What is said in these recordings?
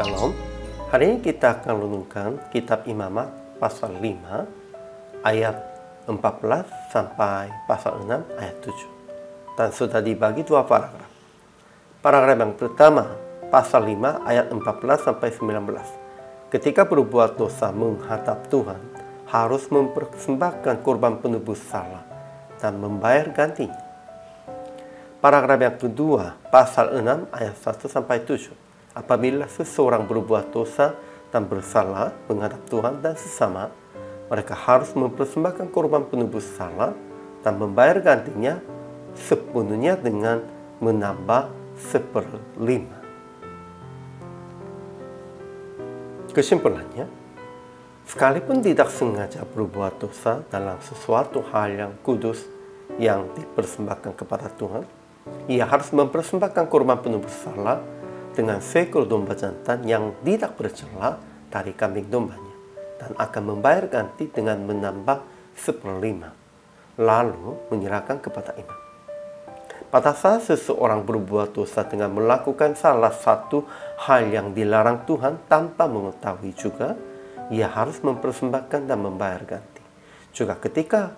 Shalom. Hari ini kita akan renungkan kitab Imamat pasal 5 ayat 14 sampai pasal 6 ayat 7. Dan sudah dibagi dua paragraf. Paragraf yang pertama pasal 5 ayat 14 sampai 19. Ketika berbuat dosa menghadap Tuhan, harus mempersembahkan korban penebus salah dan membayar gantinya. Paragraf yang kedua pasal 6 ayat 1 sampai 7. Apabila seseorang berbuat dosa dan bersalah menghadap Tuhan dan sesama, mereka harus mempersembahkan korban penebus salah dan membayar gantinya sepenuhnya dengan menambah 1/5. Kesimpulannya, sekalipun tidak sengaja berbuat dosa dalam sesuatu hal yang kudus yang dipersembahkan kepada Tuhan, ia harus mempersembahkan korban penebus salah dengan seekor domba jantan yang tidak bercela dari kambing dombanya, dan akan membayar ganti dengan menambah 1/5, lalu menyerahkan kepada imam. Pada saat seseorang berbuat dosa dengan melakukan salah satu hal yang dilarang Tuhan tanpa mengetahui juga, ia harus mempersembahkan dan membayar ganti. Juga ketika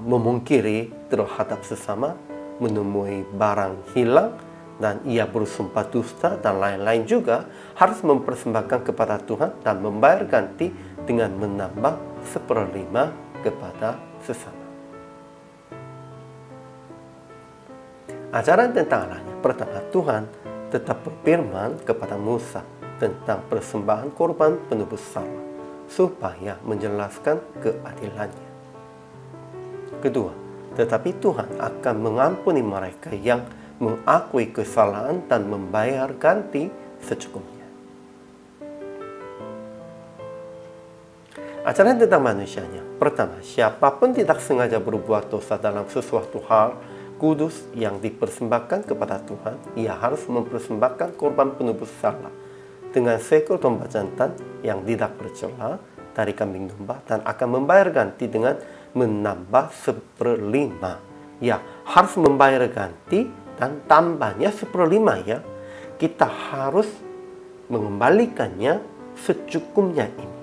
memungkiri terhadap sesama, menemui barang hilang, dan ia bersumpah dusta dan lain-lain juga harus mempersembahkan kepada Tuhan dan membayar ganti dengan menambah 1/5 kepada sesama. Ajaran tentang Allahnya. Pertama, Tuhan tetap berfirman kepada Musa tentang persembahan korban penebus salah supaya menjelaskan keadilannya. Kedua, tetapi Tuhan akan mengampuni mereka yang mengakui kesalahan dan membayar ganti secukupnya. Ajaran tentang manusianya. Pertama, siapapun tidak sengaja berbuat dosa dalam sesuatu hal kudus yang dipersembahkan kepada Tuhan, ia harus mempersembahkan korban penebus salah dengan seekor domba jantan yang tidak bercela dari kambing domba, dan akan membayar ganti dengan menambah 1/5. Ya, harus membayar ganti dan tambahnya 1/5 ya. Kita harus mengembalikannya secukupnya ini.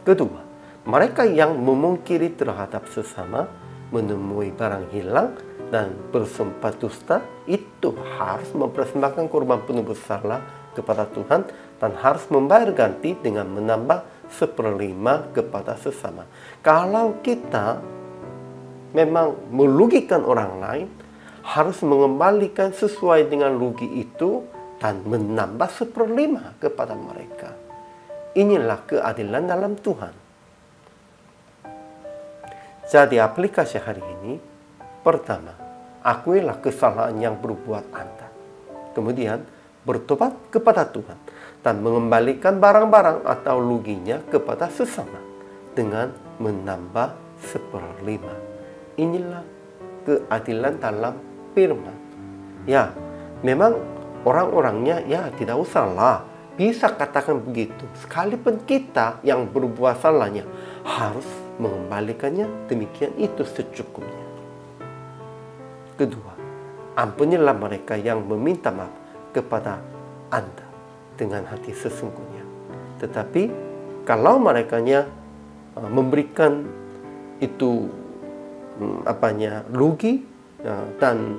Kedua, mereka yang memungkiri terhadap sesama, menemui barang hilang, dan bersumpah dusta, itu harus mempersembahkan korban penebus salah kepada Tuhan dan harus membayar ganti dengan menambah 1/5 kepada sesama. Kalau kita memang merugikan orang lain, harus mengembalikan sesuai dengan rugi itu dan menambah 1/5 kepada mereka. Inilah keadilan dalam Tuhan. Jadi aplikasi hari ini, pertama, akuilah kesalahan yang berbuat Anda. Kemudian, bertobat kepada Tuhan dan mengembalikan barang-barang atau ruginya kepada sesama dengan menambah 1/5. Inilah keadilan dalam firman. Ya, memang orang-orangnya ya tidak usahlah, bisa katakan begitu. Sekalipun kita yang berbuat salahnya harus mengembalikannya, demikian itu secukupnya. Kedua, ampunilah mereka yang meminta maaf kepada Anda dengan hati sesungguhnya. Tetapi kalau merekanya memberikan itu rugi dan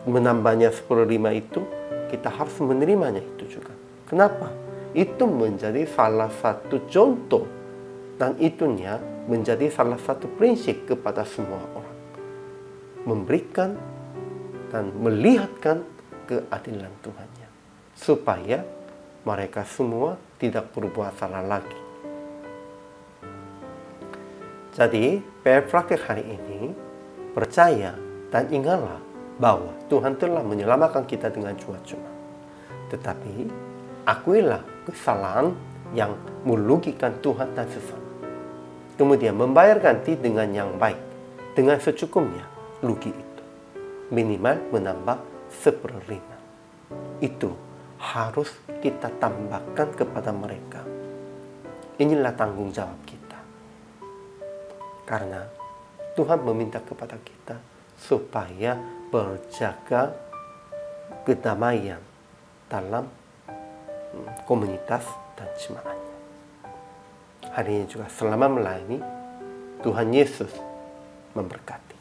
menambahnya 1/5 itu, kita harus menerimanya itu juga. Kenapa? Itu menjadi salah satu contoh dan itunya menjadi salah satu prinsip kepada semua orang. Memberikan dan melihatkan keadilan Tuhannya supaya mereka semua tidak berbuat salah lagi. Jadi, praktik hari ini, percaya dan ingatlah bahwa Tuhan telah menyelamatkan kita dengan cuma-cuma. Tetapi, akuilah kesalahan yang merugikan Tuhan dan sesama. Kemudian membayar ganti dengan yang baik, dengan secukupnya rugi itu. Minimal menambah 1/5. Itu harus kita tambahkan kepada mereka. Inilah tanggung jawab kita. Karena Tuhan meminta kepada kita supaya berjaga kedamaian dalam komunitas dan jemaatnya. Hari ini juga selama melayani, Tuhan Yesus memberkati.